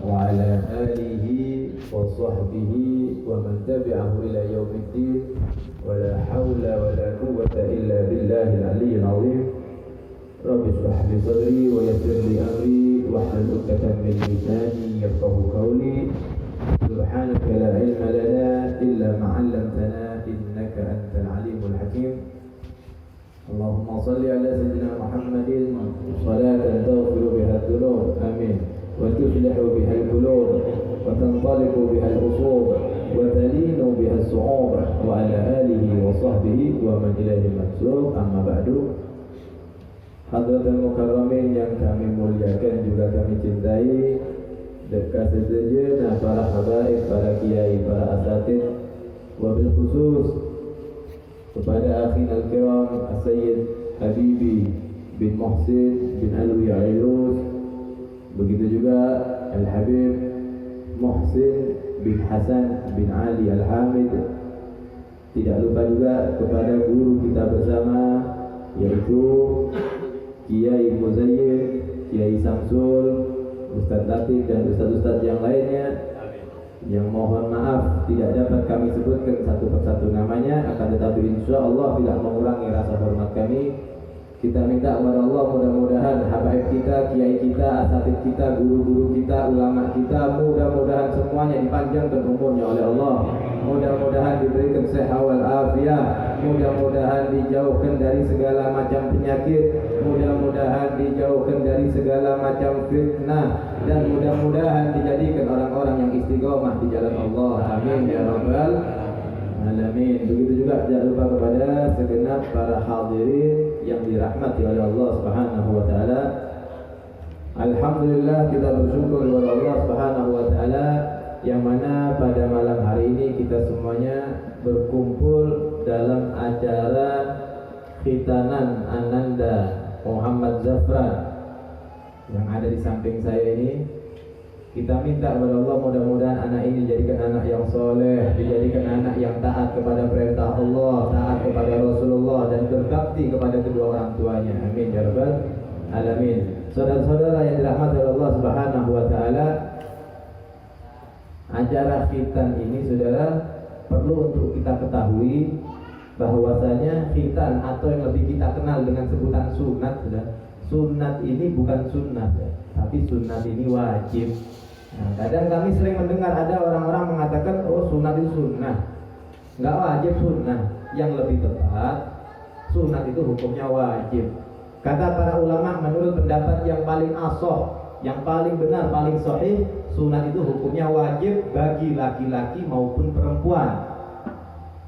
وعلى آله وصحبه ومن تبعه إلى يوم الدين ولا حول ولا قوة إلا بالله العلي العظيم رب اشرح لي صدري ويسر لي أمري واحلل عقدة من لساني يفقهوا قولي سبحانك لا علم لنا إلا ما علمتنا إنك أنت العليم الحكيم اللهم صل على سيدنا محمد صلاة تغفر بها الذنوب آمين وتصلح بها القلوب وتنطلق بها الأصول وتلين بها الصعوب وعلى آله وصحبه ومن إليه المنسوب أما بعد Hadratul Mukarramin yang kami muliakan juga kami cintai, dekat sejenak para habaib, para kiai, para asatid, wabil khusus kepada akhina al-kiram Sayyid Habibi bin Muhsin bin Alwi Ailus, begitu juga Al-Habib Muhsin bin Hasan bin Ali Al-Hamid. Tidak lupa juga kepada guru kita bersama, yaitu Kiai Muzayyid, Kiai Samsul, Ustadz Latif dan Ustadz-Ustadz yang lainnya yang mohon maaf tidak dapat kami sebutkan satu persatu namanya, akan tetapi insya Allah tidak mengurangi rasa hormat kami. Kita minta kepada Allah mudah-mudahan habaib kita, kiai kita, asatid kita, guru-guru kita, ulama kita, mudah-mudahan semuanya dipanjangkan umurnya oleh Allah, mudah-mudahan diberikan sehat wal afiat, mudah-mudahan dijauhkan dari segala macam penyakit, mudah-mudahan dijauhkan dari segala macam fitnah, dan mudah-mudahan dijadikan orang-orang yang istiqomah di jalan Allah. Amin ya rabbal alamin. Begitu juga jangan lupa kepada segenap para hadirin yang dirahmati oleh Allah Subhanahu wa taala. Alhamdulillah, kita bersyukur kepada Allah Subhanahu wa taala yang mana pada malam hari ini kita semuanya berkumpul dalam acara khitanan Ananda Muhammad Zafran yang ada di samping saya ini. Kita minta kepada Allah mudah-mudahan anak ini dijadikan anak yang soleh, dijadikan anak yang taat kepada perintah Allah, taat kepada Rasulullah, dan berbakti kepada kedua orang tuanya. Amin ya rabbal alamin. Saudara-saudara yang dirahmati oleh Allah Subhanahu wa taala, acara khitan ini saudara perlu untuk kita ketahui bahwasanya khitan atau yang lebih kita kenal dengan sebutan sunat, sunat ini bukan sunnah ya, tapi sunat ini wajib. Nah, kadang kami sering mendengar ada orang-orang mengatakan oh sunat itu sunnah, nggak wajib sunnah. Yang lebih tepat, sunat itu hukumnya wajib. Kata para ulama, menurut pendapat yang paling asoh, yang paling benar, paling sahih, sunat itu hukumnya wajib bagi laki-laki maupun perempuan.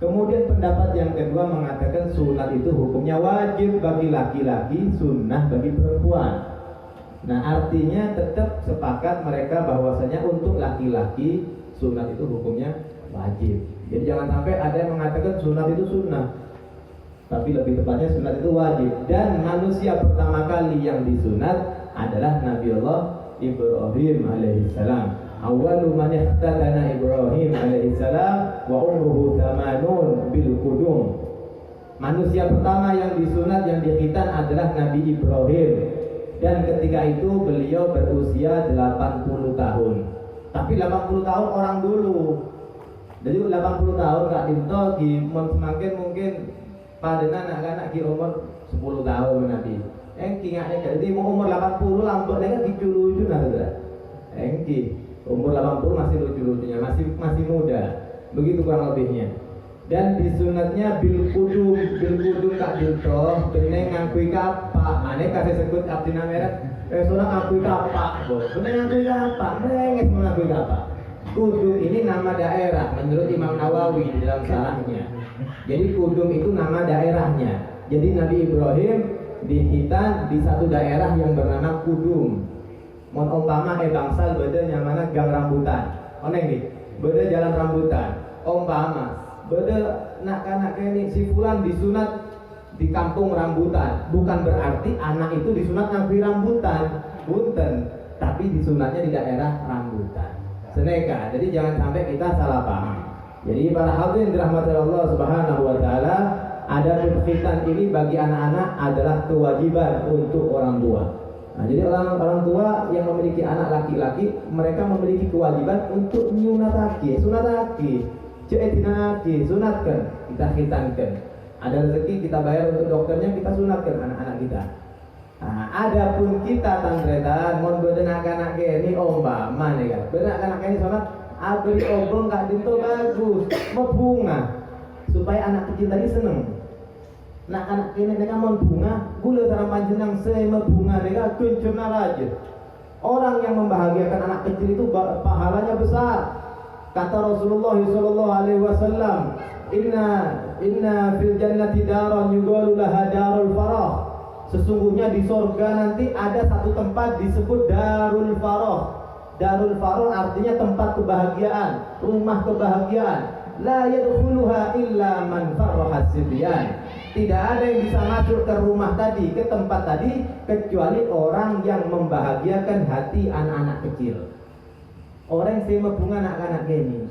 Kemudian pendapat yang kedua mengatakan sunat itu hukumnya wajib bagi laki-laki, sunnah bagi perempuan. Nah, artinya tetap sepakat mereka bahwasanya untuk laki-laki sunat itu hukumnya wajib. Jadi jangan sampai ada yang mengatakan sunat itu sunnah, tapi lebih tepatnya sunat itu wajib. Dan manusia pertama kali yang disunat adalah Nabi Allah Ibrahim alaihissalam. Awwalu man ihtadana Ibrahim alaihissalam wa umruhu 80 bil qudum. Manusia pertama yang disunat, yang dikhitan adalah Nabi Ibrahim. Dan ketika itu beliau berusia 80 tahun. Tapi 80 tahun orang dulu. Jadi 80 tahun Kak Dinto semakin mungkin pada anak-anak di umur 10 tahun nanti. Engkingaknya jadi mau umur 80 lamboknya kan lucu nah saudara. Engki umur 80 masih lucu-lucunya, masih muda. Begitu kurang lebihnya. Dan disunatnya bil kudum Kak Dinto bener ngakui kapak. Ane kasih sebut abdi namanya seorang ngakui kapak, bener ngakui kapak, mengenget mengakui kapak. Kudum ini nama daerah menurut Imam Nawawi di dalam syarahnya. Jadi kudum itu nama daerahnya. Jadi Nabi Ibrahim dihitan di satu daerah yang bernama Kudum. Mon umpama bangsal beda nyamana gang rambutan. Oneng nih, beda jalan rambutan. Umpama beda nak ini si fulan disunat di kampung rambutan, bukan berarti anak itu disunat ngakui rambutan, punten, tapi disunatnya di daerah rambutan. Seneka. Jadi jangan sampai kita salah paham. Jadi para hadirin dirahmati Allah Subhanahu wa taala, ada khitan ini bagi anak-anak adalah kewajiban untuk orang tua. Nah, jadi orang tua yang memiliki anak laki-laki, mereka memiliki kewajiban untuk nyunatake, sunatake, ceetinake, sunatkan, kita khitankan. Ada rezeki kita bayar untuk dokternya, kita sunatkan anak-anak kita. Nah, adapun kita tantretan, mon bedenak anak ini ombama nih kan, bedenak anak ini sunat, abri obong kak dinto bagus, mau bunga, supaya anak kecil tadi seneng. Nak anak kini mereka mau bunga, gula sarang panjenang sema bunga mereka kuncurna raja. Orang yang membahagiakan anak kecil itu pahalanya besar. Kata Rasulullah sallallahu alaihi wasallam, Inna fil jannati daron yuqalu laha darul farah. Sesungguhnya di surga nanti ada satu tempat disebut darul farah. Darul farah artinya tempat kebahagiaan, rumah kebahagiaan. La yadkhuluha illa man farraha sibyan. Tidak ada yang bisa masuk ke rumah tadi, ke tempat tadi, kecuali orang yang membahagiakan hati anak-anak kecil. Orang yang sema bunga anak-anak ini.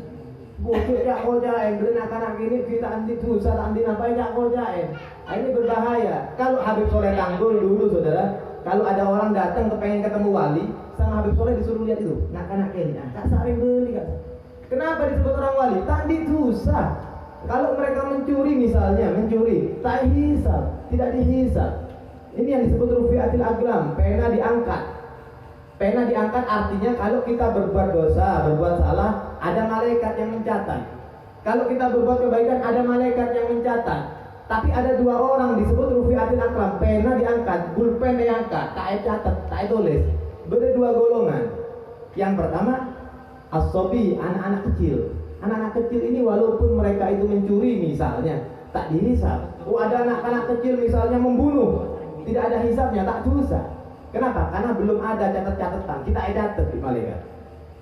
Bukit jak kojain, beri anak-anak ini kita anti dosa, anti apa jak kojain. Ini berbahaya. Kalau Habib Soleh Tanggul dulu saudara, kalau ada orang datang kepengen ketemu wali, sama Habib Soleh disuruh lihat itu, anak-anak ini. Kak sering beli kak. Kenapa disebut orang wali? Tadi dosa. Kalau mereka mencuri misalnya, tak hisab, tidak dihisab. Ini yang disebut rufiatil aglam, pena diangkat. Pena diangkat artinya kalau kita berbuat dosa, berbuat salah, ada malaikat yang mencatat. Kalau kita berbuat kebaikan, ada malaikat yang mencatat. Tapi ada dua orang disebut rufiatil aglam, pena diangkat, pulpen diangkat, tak catat, tak tulis. Beda dua golongan. Yang pertama, as-sobi, anak-anak kecil. Anak-anak kecil ini walaupun mereka itu mencuri misalnya, tak dihisab. Ada anak-anak kecil misalnya membunuh, tidak ada hisabnya, tak dosa. Kenapa? Karena belum ada catatan. Kita catat di malaikat.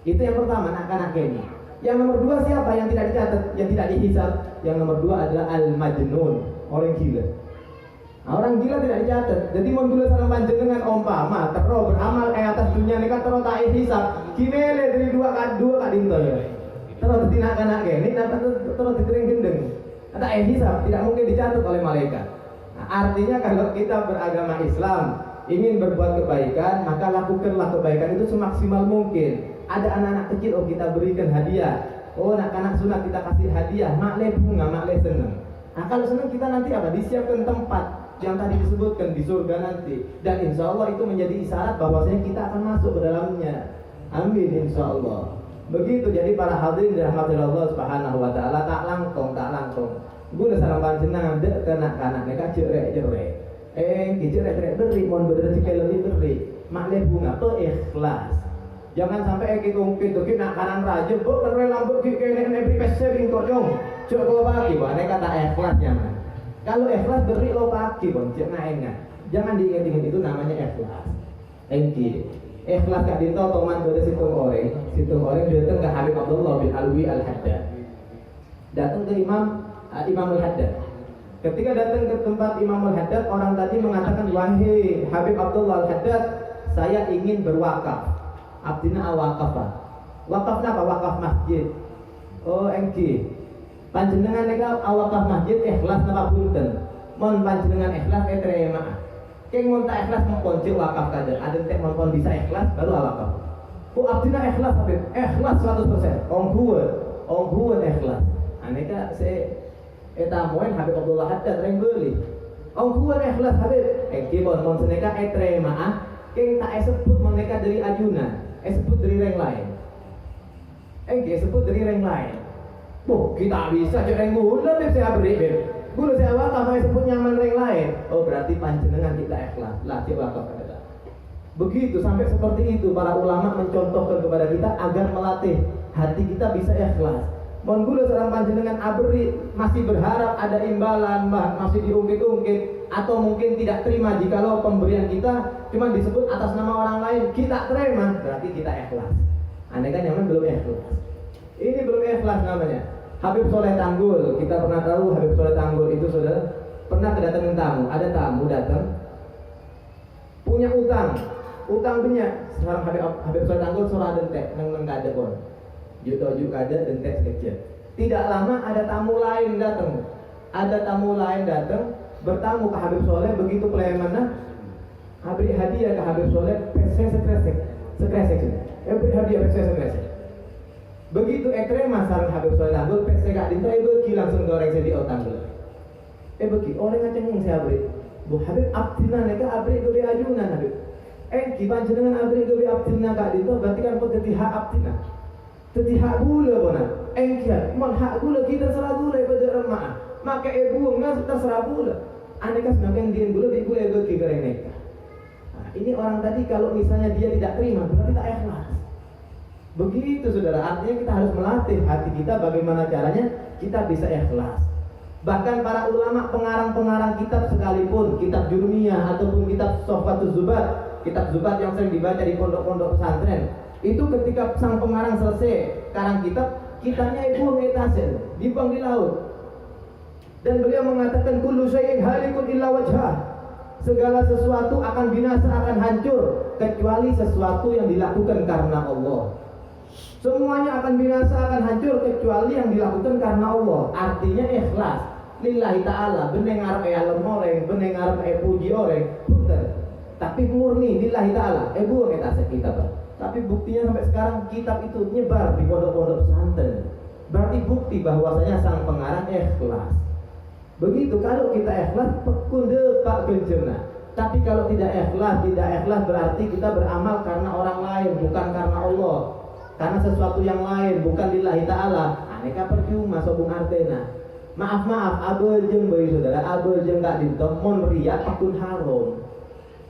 Itu yang pertama, anak-anak ini. Yang nomor dua siapa yang tidak dicatat, yang tidak dihisab? Yang nomor dua adalah al-majnun, orang gila. Nah, orang gila tidak dicatat. Jadi mau dulu sarang panjenengan umpama terus beramal atas dunia ini kan terus tak hisab. Kinele dari dua kadinto ya. Terus dinakan ini terus ditering gendeng. Ada hisab tidak mungkin dicatat oleh malaikat. Nah, artinya kalau kita beragama Islam ingin berbuat kebaikan, maka lakukanlah kebaikan itu semaksimal mungkin. Ada anak-anak kecil, kita berikan hadiah. Anak-anak sunat kita kasih hadiah, makle bunga, makle seneng. Nah kalau seneng kita nanti apa? Disiapkan tempat yang tadi disebutkan di surga nanti. Dan insya Allah itu menjadi isyarat bahwasanya kita akan masuk ke dalamnya. Amin insya Allah. Begitu. Jadi para hadirin dirahmati Allah Subhanahu wa taala, tak langkong. Gue udah sarang panjenengan dek kanak-kanak mereka cerek. Cerek beri mon bener sekali lebih beri. Makle bunga to ikhlas. Jangan sampai kita nak kanan raja, bukan lambut kita ini pesering kok dong. Coba pagi, wah kata ikhlas jangan. Kalau ikhlas beri lo pagi, bang, jangan diingat-ingat itu namanya ikhlas. Ikhlas kak dinto toman pada situng orang datang ke Habib Abdullah bin Alwi Al-Haddad. Datang ke Imam Al-Haddad. Ketika datang ke tempat Imam Al-Haddad, orang tadi mengatakan, wahai Habib Abdullah Al-Haddad, saya ingin berwakaf. Abdina awakafah. Wakaf apa? Wakaf masjid. Panjenengan neka awakaf masjid ikhlas napa punten. Mon panjenengan ikhlas terima. Keng mon tak ikhlas mengkonci wakaf kada. Ada tek mon bisa ikhlas baru awakaf. Abdina ikhlas Habib. Ikhlas 100%. Ong huwa ikhlas. Aneka se moen Habib Abdullah Haddad reng beli. Ong huwa ikhlas Habib. Mon seneka terima. Keng tak sebut mereka dari ajunan. Sebut dari reng lain. Sebut dari reng lain. Kita bisa cek reng gula saya beri gula saya wakaf sebut nyaman reng lain. Berarti panjenengan kita ikhlas. Cek wakaf ada. Begitu sampai seperti itu para ulama mencontohkan kepada kita agar melatih hati kita bisa ikhlas. Mon gula seorang panjenengan abri masih berharap ada imbalan, masih diungkit-ungkit atau mungkin tidak terima jikalau pemberian kita cuma disebut atas nama orang lain, kita terima, berarti kita ikhlas. Andai kan nyaman belum ikhlas. Ini belum ikhlas namanya. Habib Soleh Tanggul, kita pernah tahu Habib Soleh Tanggul itu saudara pernah kedatangan tamu. Ada tamu datang punya utang banyak. Sekarang Habib Soleh Tanggul surah dentek nang ada pun. Juta ada dentek sekecil. Tidak lama ada tamu lain datang. Bertamu ke Habib Soleh begitu pelayanan. Beri hadiah ke Habib Soleh, pesnya sekresek. Beri hadiah pesnya sekresek. Begitu ekstrem sarang Habib Soleh tanggul, pesnya gak dinta, bagi langsung goreng sedi otang dulu. Bagi orang ngaceng yang saya beri. Bu Habib abdina neka abri gobe ajunan Habib. Kiban jenengan abri gobe abdina gak dinta, berarti kan pegeti hak abdina. Teti hak gula bona. Kian, mon hak gula kita serah gula pada remah. Maka ibu nggak terserah gula. Aneka sebagian dia gula di gula bagi goreng neka. Ini orang tadi kalau misalnya dia tidak terima berarti tak ikhlas. Begitu saudara, artinya kita harus melatih hati kita bagaimana caranya kita bisa ikhlas. Bahkan para ulama pengarang-pengarang kitab sekalipun, kitab Jurumiyah ataupun kitab Sohbatuz Zubat, kitab Zubat yang sering dibaca di pondok-pondok pesantren, itu ketika sang pengarang selesai karang kitabnya buang etasel, dibuang di laut. Dan beliau mengatakan kullu syai'in halikun illa wajhah. Segala sesuatu akan binasa, akan hancur kecuali sesuatu yang dilakukan karena Allah. Semuanya akan binasa, akan hancur kecuali yang dilakukan karena Allah. Artinya ikhlas lillahi ta'ala, bening arep alam orang, bening arep puji orang, bener. Tapi murni lillahi ta'ala, buang kita kitab. Tapi buktinya sampai sekarang kitab itu nyebar di pondok-pondok pesantren. Berarti bukti bahwasanya sang pengarang ikhlas. Begitu kalau kita ikhlas pekunde pak gencerna. Tapi kalau tidak ikhlas berarti kita beramal karena orang lain, bukan karena Allah. Karena sesuatu yang lain, bukan lillahi ta'ala. Aneka percuma sobung artena. Maaf, abel jeung bayi saudara, abel jeung gak dintok mon riya pakun haram.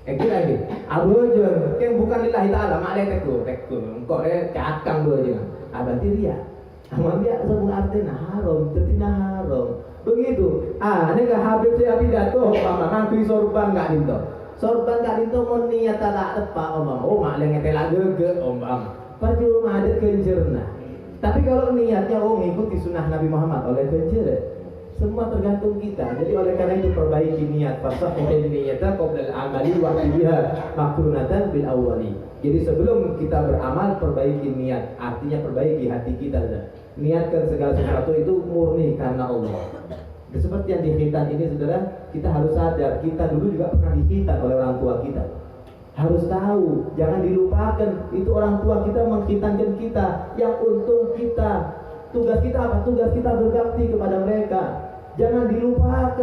Kira ini, abel jeung yang bukan lillahi ta'ala, mak tekku. Engkau cakang dua jeung. Berarti riya. Amal dia sobung artena haram, tetina haram. Begitu. Ini ke Habib saya pidato, mama ngangkui sorban gak dinto. Sorban gak dinto mau niat tak tepat, omam. Oh makleng ngetela gege, omam. Percuma ada kencerna. Tapi kalau niatnya ngikuti sunnah Nabi Muhammad oleh kencer, semua tergantung kita. Jadi oleh karena itu perbaiki niat. Fasahihil niyata qoblal amali wa biha makrunatan bil awwali. Jadi sebelum kita beramal perbaiki niat. Artinya perbaiki hati kita. Niatkan segala sesuatu itu murni karena Allah. Seperti yang dihitan ini saudara, kita harus sadar kita dulu juga pernah dihitan oleh orang tua kita. Harus tahu, jangan dilupakan itu orang tua kita menghitankan kita. Yang untung kita, tugas kita apa? Tugas kita berbakti kepada mereka. Jangan dilupakan.